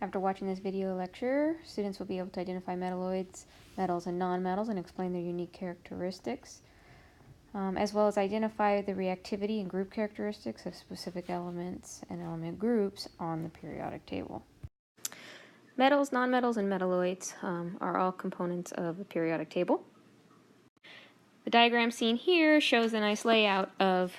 After watching this video lecture, students will be able to identify metalloids, metals, and nonmetals and explain their unique characteristics, as well as identify the reactivity and group characteristics of specific elements and element groups on the periodic table. Metals, nonmetals, and metalloids are all components of the periodic table. The diagram seen here shows a nice layout of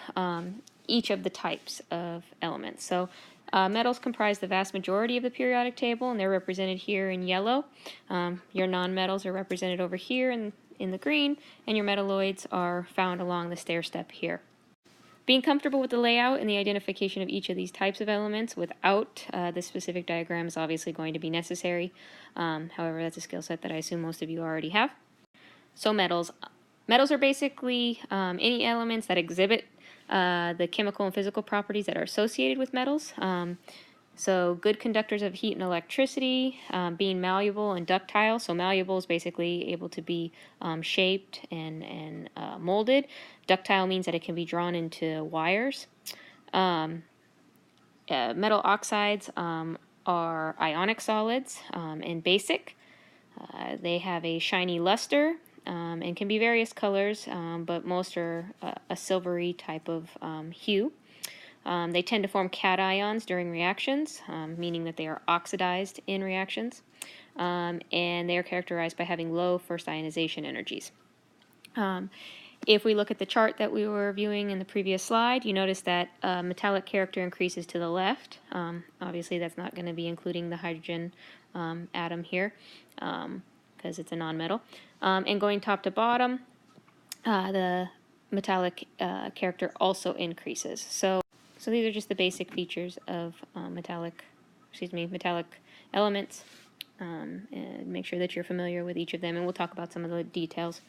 each of the types of elements. So metals comprise the vast majority of the periodic table, and they're represented here in yellow. Your nonmetals are represented over here in the green, and your metalloids are found along the stair step here. Being comfortable with the layout and the identification of each of these types of elements without the specific diagram is obviously going to be necessary. However, that's a skill set that I assume most of you already have. So metals. Metals are basically any elements that exhibit the chemical and physical properties that are associated with metals. So good conductors of heat and electricity, being malleable and ductile. So malleable is basically able to be shaped and molded. Ductile means that it can be drawn into wires. Metal oxides are ionic solids and basic. They have a shiny luster and can be various colors, but most are a silvery type of hue. They tend to form cations during reactions, meaning that they are oxidized in reactions, and they are characterized by having low first ionization energies. If we look at the chart that we were viewing in the previous slide, you notice that metallic character increases to the left. Obviously, that's not going to be including the hydrogen atom here because it's a nonmetal. And going top to bottom, the metallic character also increases. So these are just the basic features of metallic elements. And make sure that you're familiar with each of them, and we'll talk about some of the details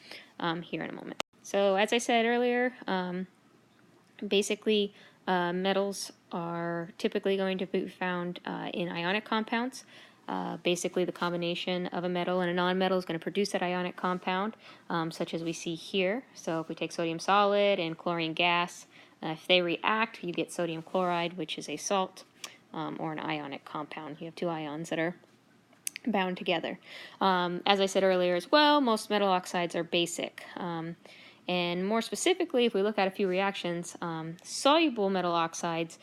here in a moment. So as I said earlier, basically metals are typically going to be found in ionic compounds. Basically the combination of a metal and a nonmetal is going to produce that ionic compound, such as we see here. So if we take sodium solid and chlorine gas, if they react, you get sodium chloride, which is a salt, or an ionic compound. You have two ions that are bound together. As I said earlier as well, most metal oxides are basic. And more specifically, if we look at a few reactions, soluble metal oxides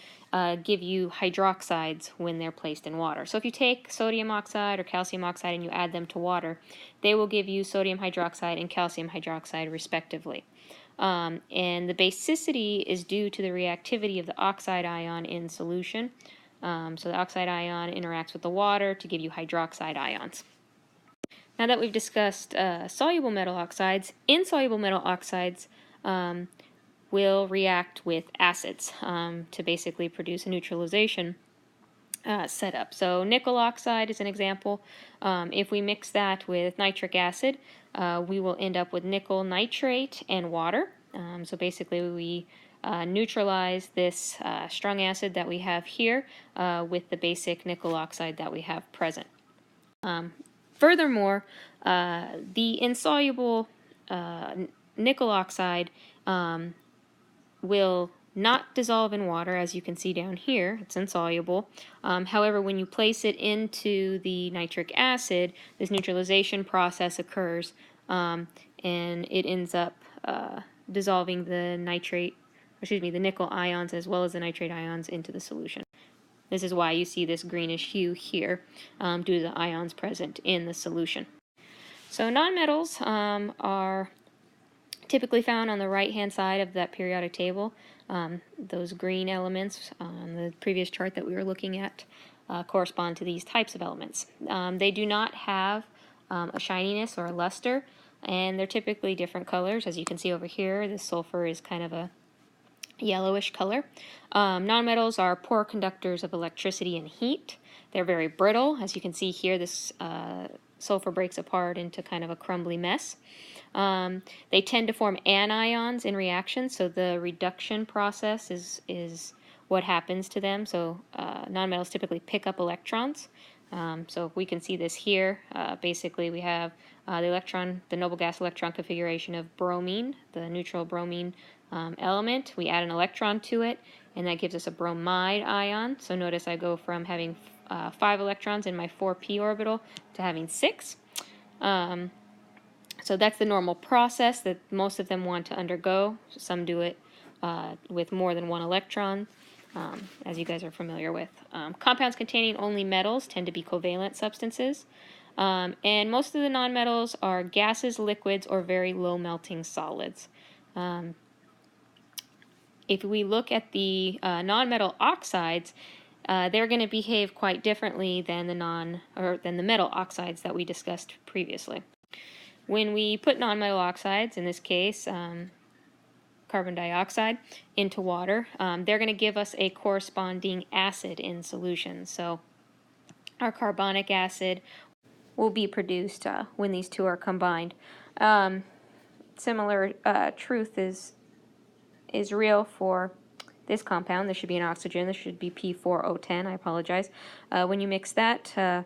give you hydroxides when they're placed in water. So if you take sodium oxide or calcium oxide and you add them to water, they will give you sodium hydroxide and calcium hydroxide respectively. And the basicity is due to the reactivity of the oxide ion in solution. So the oxide ion interacts with the water to give you hydroxide ions. Now that we've discussed soluble metal oxides, insoluble metal oxides will react with acids to basically produce a neutralization setup. So nickel oxide is an example. If we mix that with nitric acid, we will end up with nickel nitrate and water. So basically we neutralize this strong acid that we have here with the basic nickel oxide that we have present. Furthermore, the insoluble nickel oxide will not dissolve in water, as you can see down here. It's insoluble. However, when you place it into the nitric acid, this neutralization process occurs, and it ends up dissolving the nickel ions as well as the nitrate ions into the solution. This is why you see this greenish hue here due to the ions present in the solution. So nonmetals are typically found on the right-hand side of that periodic table. Those green elements on the previous chart that we were looking at correspond to these types of elements. They do not have a shininess or a luster, and they're typically different colors. As you can see over here, the sulfur is kind of a yellowish color. Nonmetals are poor conductors of electricity and heat. They're very brittle. As you can see here, this sulfur breaks apart into kind of a crumbly mess. They tend to form anions in reactions, so the reduction process is what happens to them. So nonmetals typically pick up electrons. So we can see this here. Basically, we have the noble gas electron configuration of bromine, the neutral bromine element. We add an electron to it, and that gives us a bromide ion. So notice I go from having 5 electrons in my 4p orbital to having 6. So that's the normal process that most of them want to undergo. Some do it with more than 1 electron, as you guys are familiar with. Compounds containing only metals tend to be covalent substances. And most of the nonmetals are gases, liquids, or very low melting solids. If we look at the nonmetal oxides, they're going to behave quite differently than the metal oxides that we discussed previously. When we put nonmetal oxides, in this case carbon dioxide, into water, they're going to give us a corresponding acid in solution. So our carbonic acid will be produced when these two are combined. Similar truth is real for this compound. This should be an oxygen. This should be P4O10. I apologize. When you mix that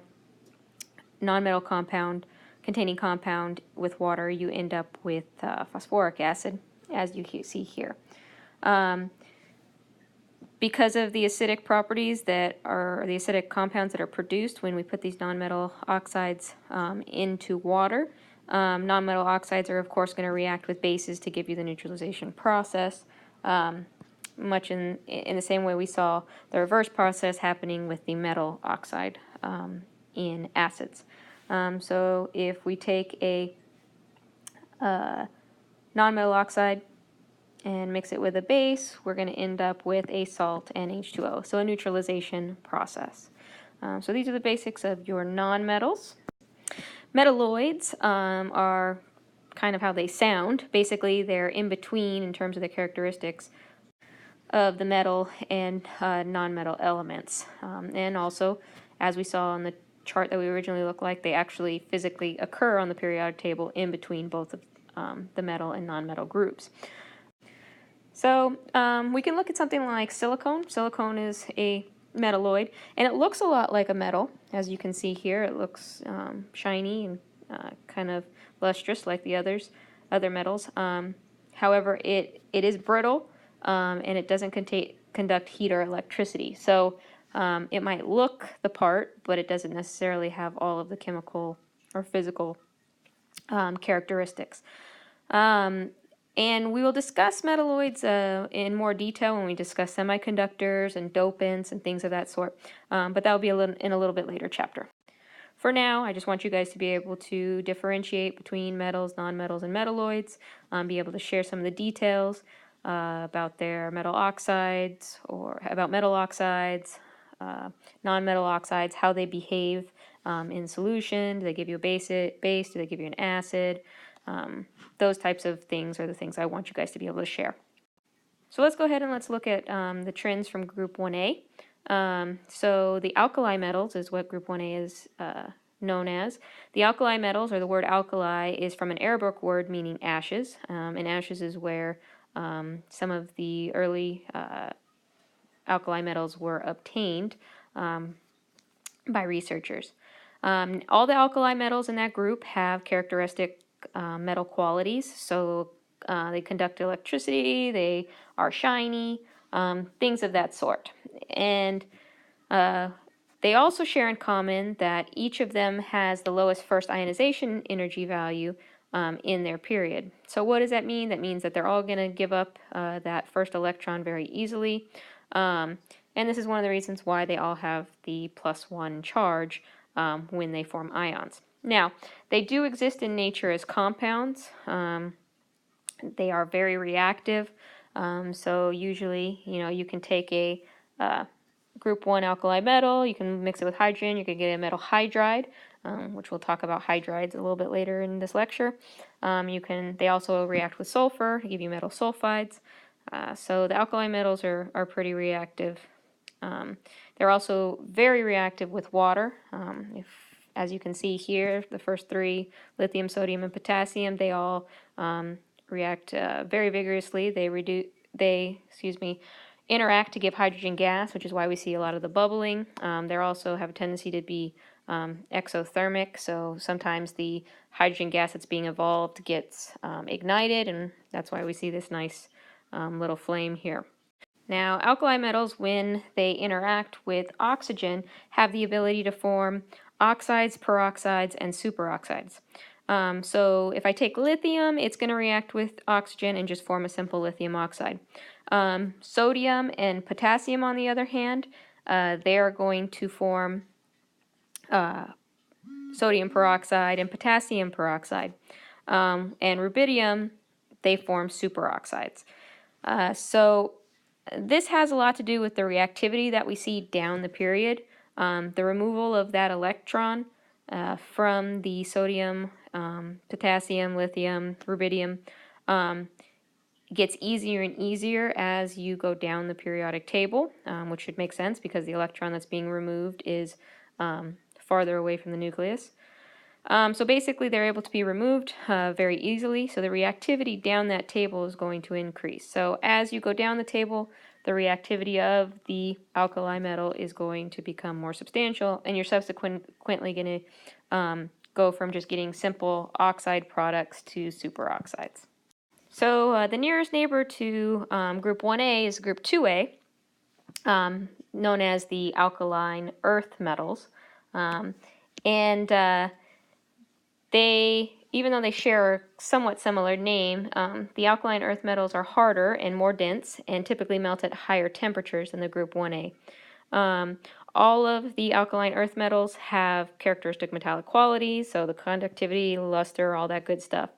nonmetal compound containing compound with water, you end up with phosphoric acid, as you see here. Because of the acidic properties that are the acidic compounds that are produced when we put these nonmetal oxides into water, nonmetal oxides are of course going to react with bases to give you the neutralization process, much in the same way we saw the reverse process happening with the metal oxide in acids. So if we take a nonmetal oxide and mix it with a base, we're going to end up with a salt and H2O, so a neutralization process. So these are the basics of your nonmetals. Metalloids are kind of how they sound. Basically, they're in between in terms of the characteristics of the metal and nonmetal elements. And also, as we saw on the chart that we originally looked like, they actually physically occur on the periodic table in between both of the metal and nonmetal groups. So we can look at something like silicone. Silicone is a metalloid, and it looks a lot like a metal. As you can see here, it looks shiny and kind of lustrous like the other metals. However, it is brittle, and it doesn't conduct heat or electricity. So it might look the part, but it doesn't necessarily have all of the chemical or physical characteristics. And we will discuss metalloids in more detail when we discuss semiconductors and dopants and things of that sort, but that will be in a little bit later chapter. For now, I just want you guys to be able to differentiate between metals, nonmetals, and metalloids, be able to share some of the details about their metal oxides or about metal oxides, nonmetal oxides, how they behave in solution. Do they give you a base? Do they give you an acid? Those types of things are the things I want you guys to be able to share. So let's go ahead and let's look at the trends from Group 1A. So the alkali metals is what Group 1A is known as. The alkali metals, or the word alkali, is from an Arabic word meaning ashes, and ashes is where some of the early alkali metals were obtained by researchers. All the alkali metals in that group have characteristic metal qualities, so they conduct electricity, they are shiny, things of that sort. And they also share in common that each of them has the lowest first ionization energy value in their period. So what does that mean? That means that they're all going to give up that first electron very easily. And this is one of the reasons why they all have the +1 charge when they form ions. Now, they do exist in nature as compounds. They are very reactive. So usually, you can take a Group 1 alkali metal, you can mix it with hydrogen, you can get a metal hydride, which we'll talk about hydrides a little bit later in this lecture. They also react with sulfur to give you metal sulfides. So the alkali metals are pretty reactive. They're also very reactive with water. As you can see here, the first three, lithium, sodium, and potassium, they all react very vigorously. They interact to give hydrogen gas, which is why we see a lot of the bubbling. They also have a tendency to be exothermic, so sometimes the hydrogen gas that's being evolved gets ignited, and that's why we see this nice little flame here. Now, alkali metals, when they interact with oxygen, have the ability to form oxides, peroxides, and superoxides. So if I take lithium, it's going to react with oxygen and just form a simple lithium oxide. Sodium and potassium, on the other hand, they are going to form sodium peroxide and potassium peroxide. And rubidium, they form superoxides. So this has a lot to do with the reactivity that we see down the period. The removal of that electron from the sodium, potassium, lithium, rubidium gets easier and easier as you go down the periodic table, which should make sense because the electron that's being removed is farther away from the nucleus. So basically they're able to be removed very easily, so the reactivity down that table is going to increase. So as you go down the table, the reactivity of the alkali metal is going to become more substantial, and you're subsequently going to go from just getting simple oxide products to superoxides. So the nearest neighbor to group 1A is group 2A, known as the alkaline earth metals. Even though they share a somewhat similar name, the alkaline earth metals are harder and more dense and typically melt at higher temperatures than the group 1A. All of the alkaline earth metals have characteristic metallic qualities, so the conductivity, luster, all that good stuff.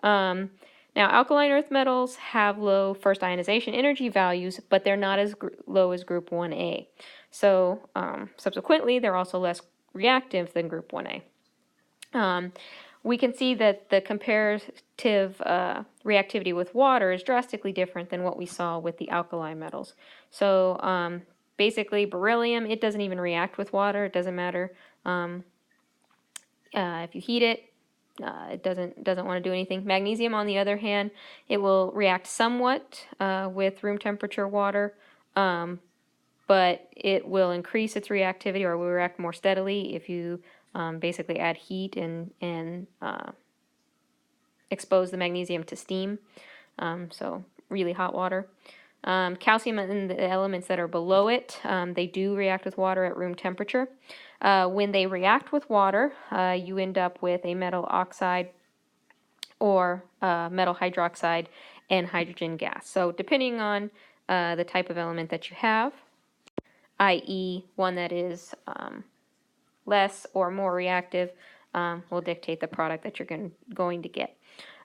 Now, alkaline earth metals have low first ionization energy values, but they're not as low as group 1A. So subsequently, they're also less reactive than group 1A. We can see that the comparative reactivity with water is drastically different than what we saw with the alkali metals. So basically beryllium, it doesn't even react with water. It doesn't matter if you heat it. It doesn't want to do anything. Magnesium, on the other hand, it will react somewhat with room temperature water, but it will increase its reactivity, or will react more steadily if you basically add heat and expose the magnesium to steam, so really hot water. Calcium and the elements that are below it, they do react with water at room temperature. When they react with water, you end up with a metal oxide or metal hydroxide and hydrogen gas. So depending on the type of element that you have, i.e. one that is less or more reactive, will dictate the product that you're going to get.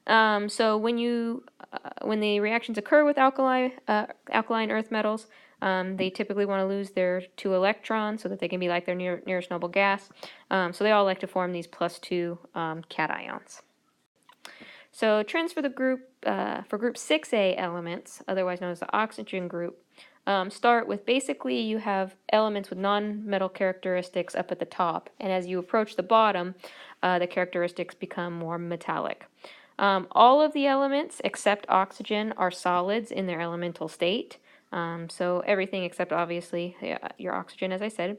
So when the reactions occur with alkaline earth metals, they typically want to lose their 2 electrons so that they can be like their nearest noble gas. So they all like to form these +2 cations. So trends for the group 6A elements, otherwise known as the oxygen group, start with basically you have elements with non-metal characteristics up at the top, and as you approach the bottom, the characteristics become more metallic. All of the elements except oxygen are solids in their elemental state, so everything except obviously your oxygen, as I said.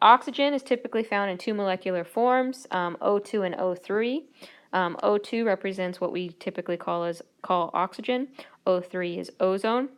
Oxygen is typically found in 2 molecular forms, O2 and O3. O2 represents what we typically call oxygen. O3 is ozone.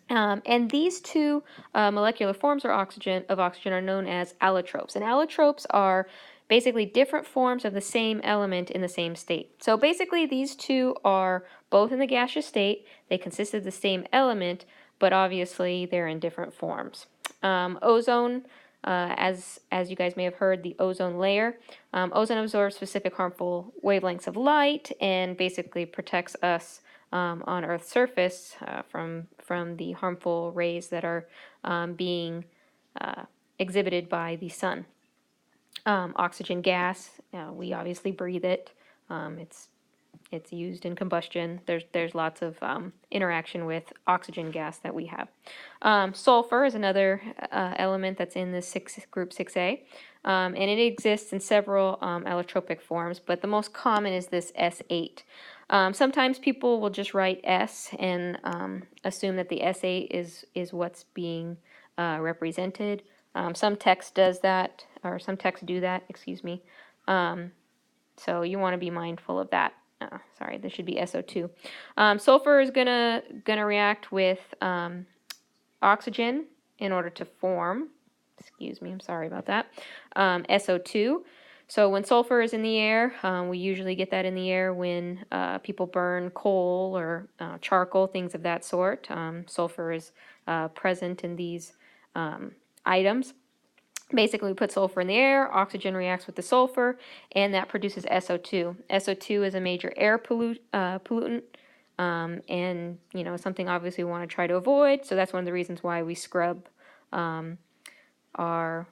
And these 2 molecular forms of oxygen are known as allotropes. And allotropes are basically different forms of the same element in the same state. So basically these 2 are both in the gaseous state. They consist of the same element, but obviously they're in different forms. Ozone, as you guys may have heard, the ozone layer. Ozone absorbs specific harmful wavelengths of light and basically protects us on Earth's surface from the harmful rays that are being exhibited by the sun. Oxygen gas, we obviously breathe it. It's used in combustion. There's lots of interaction with oxygen gas that we have. Sulfur is another element that's in the group 6A, and it exists in several allotropic forms, but the most common is this S8. Sometimes people will just write S and assume that the S8 is what's being represented. Some text does that, or some texts do that, excuse me. So you want to be mindful of that. sorry, this should be SO2. Sulfur is gonna react with oxygen in order to form, excuse me, I'm sorry about that, SO2. So when sulfur is in the air, we usually get that in the air when people burn coal or charcoal, things of that sort. Sulfur is present in these items. Basically, we put sulfur in the air, oxygen reacts with the sulfur, and that produces SO2. SO2 is a major air pollutant, and something obviously we want to try to avoid. So that's one of the reasons why we scrub our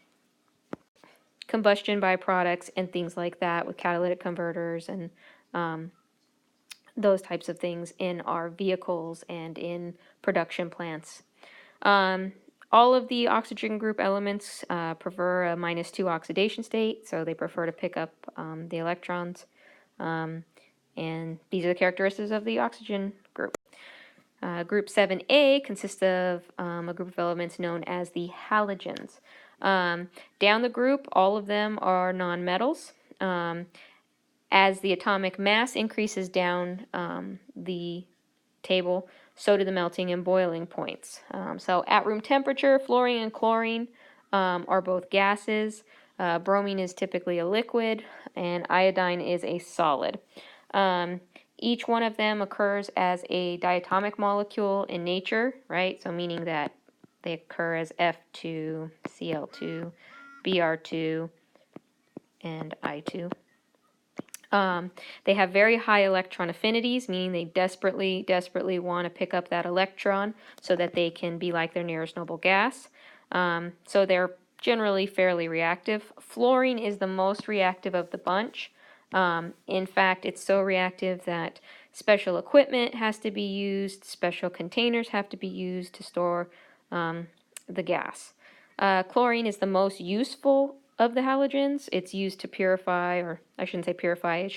combustion byproducts and things like that with catalytic converters and those types of things in our vehicles and in production plants. All of the oxygen group elements prefer a -2 oxidation state, so they prefer to pick up the electrons. And these are the characteristics of the oxygen group. Group 7A consists of a group of elements known as the halogens. Down the group, all of them are nonmetals. As the atomic mass increases down the table, so do the melting and boiling points. So at room temperature, fluorine and chlorine are both gases. Bromine is typically a liquid, and iodine is a solid. Each one of them occurs as a diatomic molecule in nature, right? So meaning that they occur as F2, Cl2, Br2, and I2. They have very high electron affinities, meaning they desperately want to pick up that electron so that they can be like their nearest noble gas. So they're generally fairly reactive. Fluorine is the most reactive of the bunch. In fact, it's so reactive that special equipment has to be used, special containers have to be used to store the gas. Chlorine is the most useful of the halogens. It's used to purify, or I shouldn't say purify,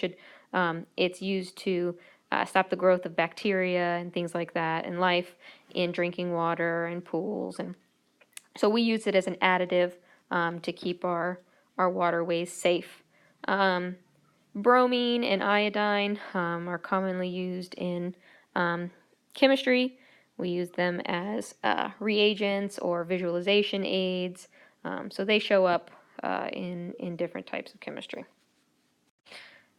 it's used to stop the growth of bacteria and things like that, and life in drinking water and pools. And so we use it as an additive to keep our waterways safe. Bromine and iodine are commonly used in chemistry. We use them as reagents or visualization aids. So they show up in different types of chemistry.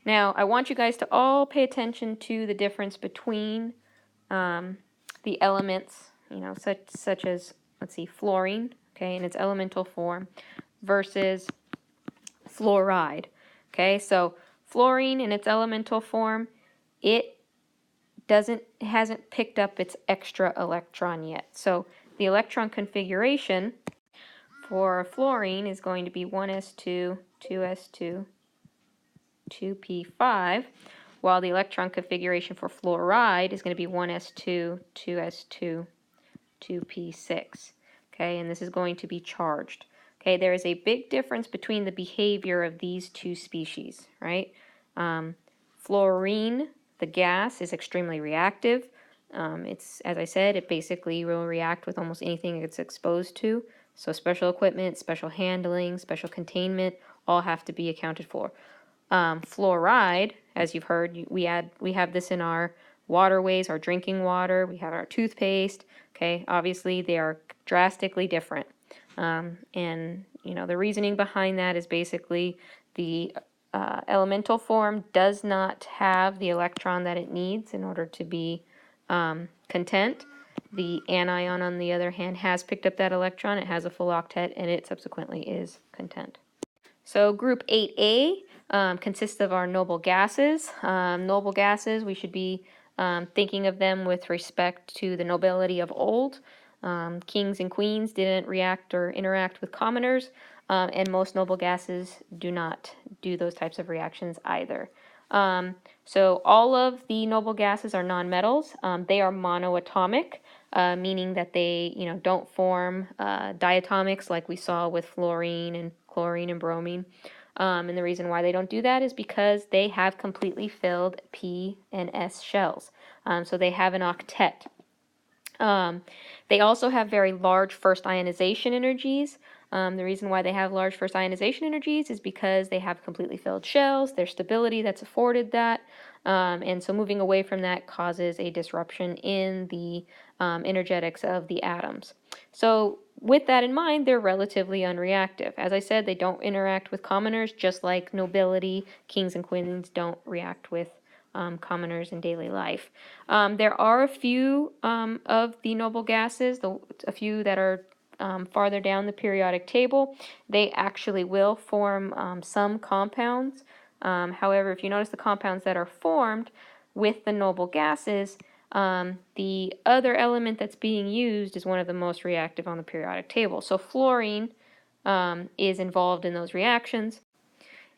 Now, I want you guys to all pay attention to the difference between the elements, such as, let's see, fluorine, okay, in its elemental form, versus fluoride. Okay, so fluorine in its elemental form, it hasn't picked up its extra electron yet. So the electron configuration for fluorine is going to be 1s2, 2s2, 2p5, while the electron configuration for fluoride is going to be 1s2, 2s2, 2p6. Okay, and this is going to be charged. Okay, there is a big difference between the behavior of these two species, right? Fluorine, the gas, is extremely reactive. It's, as I said, it basically will react with almost anything it's exposed to. So special equipment, special handling, special containment, all have to be accounted for. Fluoride, as you've heard, we have this in our waterways, our drinking water, we have our toothpaste. Okay, obviously they are drastically different. And the reasoning behind that is basically the elemental form does not have the electron that it needs in order to be content. The anion, on the other hand, has picked up that electron. It has a full octet, and it subsequently is content. So group 8A consists of our noble gases. Noble gases, we should be thinking of them with respect to the nobility of old. Kings and queens didn't react or interact with commoners, and most noble gases do not do those types of reactions either. So all of the noble gases are nonmetals. They are monoatomic, meaning that they don't form diatomics like we saw with fluorine and chlorine and bromine. And the reason why they don't do that is because they have completely filled p and s shells. So they have an octet. They also have very large first ionization energies. The reason why they have large first ionization energies is because they have completely filled shells, their stability that's afforded that, and so moving away from that causes a disruption in the energetics of the atoms. So with that in mind, they're relatively unreactive. As I said, they don't interact with commoners, just like nobility, kings and queens don't react with commoners in daily life. There are a few of the noble gases, a few that are farther down the periodic table. They actually will form some compounds. However, if you notice the compounds that are formed with the noble gases, the other element that's being used is one of the most reactive on the periodic table. So fluorine is involved in those reactions.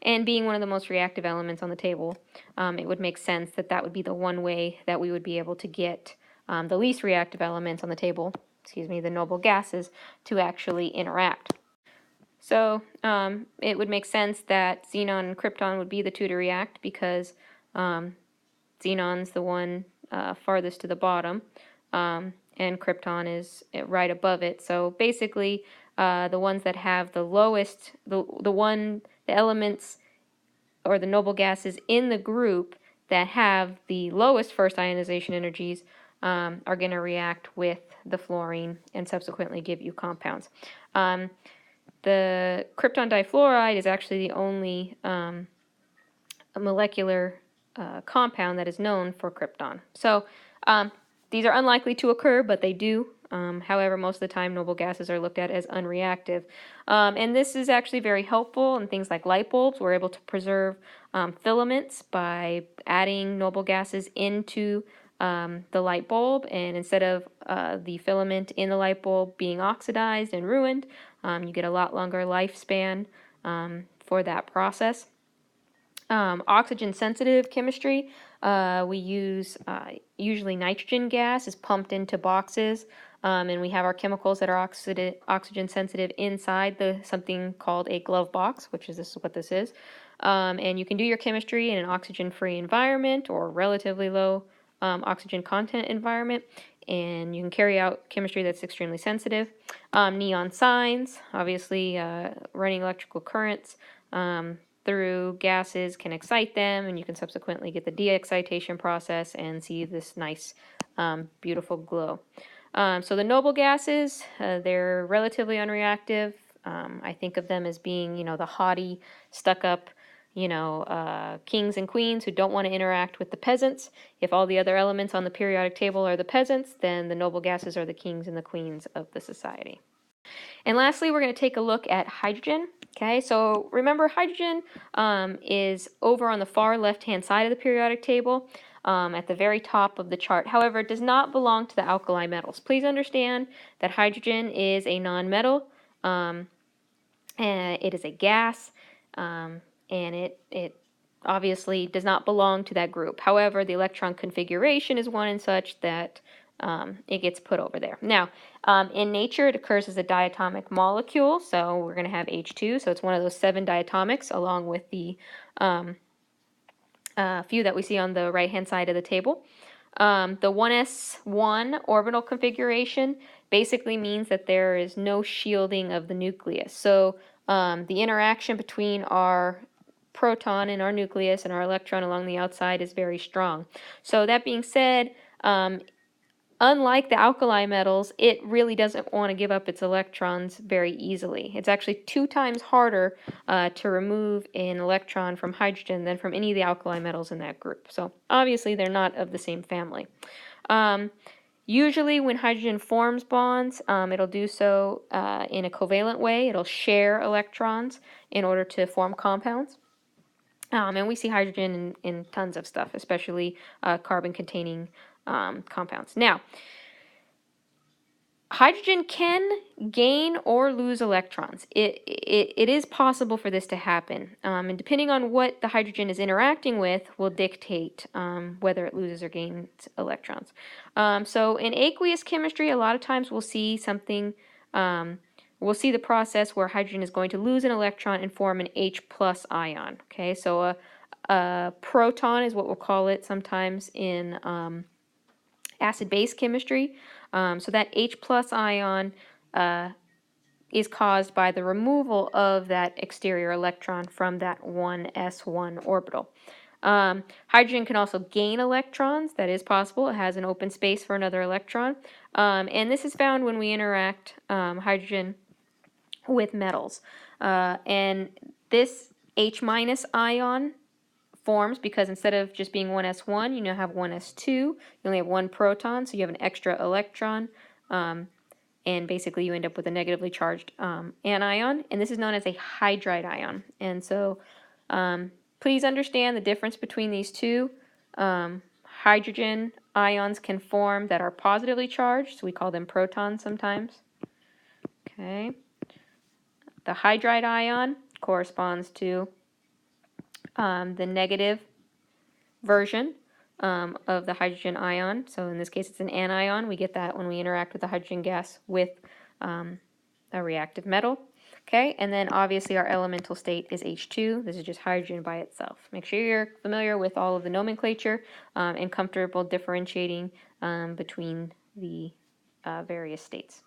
And being one of the most reactive elements on the table, it would make sense that that would be the one way that we would be able to get the least reactive elements on the table, the noble gases, to actually interact. So it would make sense that xenon and krypton would be the two to react because xenon's the one farthest to the bottom, and krypton is right above it. So basically, the ones that have the lowest, the elements or the noble gases in the group that have the lowest first ionization energies are going to react with the fluorine and subsequently give you compounds. The krypton difluoride is actually the only molecular compound that is known for krypton. So these are unlikely to occur, but they do. However, most of the time, noble gases are looked at as unreactive. And this is actually very helpful in things like light bulbs. We're able to preserve filaments by adding noble gases into the light bulb, and instead of the filament in the light bulb being oxidized and ruined, you get a lot longer lifespan for that process. Oxygen sensitive chemistry, we use usually nitrogen gas is pumped into boxes, and we have our chemicals that are oxygen sensitive inside something called a glove box, which is what this is. And you can do your chemistry in an oxygen free environment or relatively low oxygen content environment, and you can carry out chemistry that's extremely sensitive. Neon signs, obviously running electrical currents through gases can excite them, and you can subsequently get the de-excitation process and see this nice, beautiful glow. So the noble gases, they're relatively unreactive. I think of them as being, the haughty, stuck-up, kings and queens who don't want to interact with the peasants. If all the other elements on the periodic table are the peasants, then the noble gases are the kings and the queens of the society. And lastly, we're going to take a look at hydrogen. Okay, so remember, hydrogen is over on the far left-hand side of the periodic table at the very top of the chart. However, it does not belong to the alkali metals. Please understand that hydrogen is a nonmetal. And it is a gas, and it obviously does not belong to that group. However, the electron configuration is one and such that it gets put over there. Now, in nature, it occurs as a diatomic molecule, so we're going to have H2, so it's one of those 7 diatomics along with the few that we see on the right-hand side of the table. The 1s1 orbital configuration basically means that there is no shielding of the nucleus. So the interaction between our proton in our nucleus and our electron along the outside is very strong. So that being said, unlike the alkali metals, it really doesn't want to give up its electrons very easily. It's actually 2 times harder to remove an electron from hydrogen than from any of the alkali metals in that group. So obviously they're not of the same family. Usually when hydrogen forms bonds, it'll do so in a covalent way. It'll share electrons in order to form compounds. And we see hydrogen in tons of stuff, especially carbon-containing compounds. Now, hydrogen can gain or lose electrons. It is possible for this to happen, and depending on what the hydrogen is interacting with will dictate whether it loses or gains electrons. So in aqueous chemistry, a lot of times we'll see something, we'll see the process where hydrogen is going to lose an electron and form an H+ ion. Okay, so a proton is what we'll call it sometimes in acid-base chemistry. So that H+ ion is caused by the removal of that exterior electron from that 1s1 orbital. Hydrogen can also gain electrons. That is possible. It has an open space for another electron. And this is found when we interact hydrogen with metals. And this H- ion forms because instead of just being 1s1, you now have 1s2. You only have one proton, so you have an extra electron. And basically you end up with a negatively charged anion, and this is known as a hydride ion. And so please understand the difference between these two. Hydrogen ions can form that are positively charged, so we call them protons sometimes. Okay. The hydride ion corresponds to the negative version of the hydrogen ion. So in this case, it's an anion. We get that when we interact with the hydrogen gas with a reactive metal. Okay, and then obviously our elemental state is H2. This is just hydrogen by itself. Make sure you're familiar with all of the nomenclature and comfortable differentiating between the various states.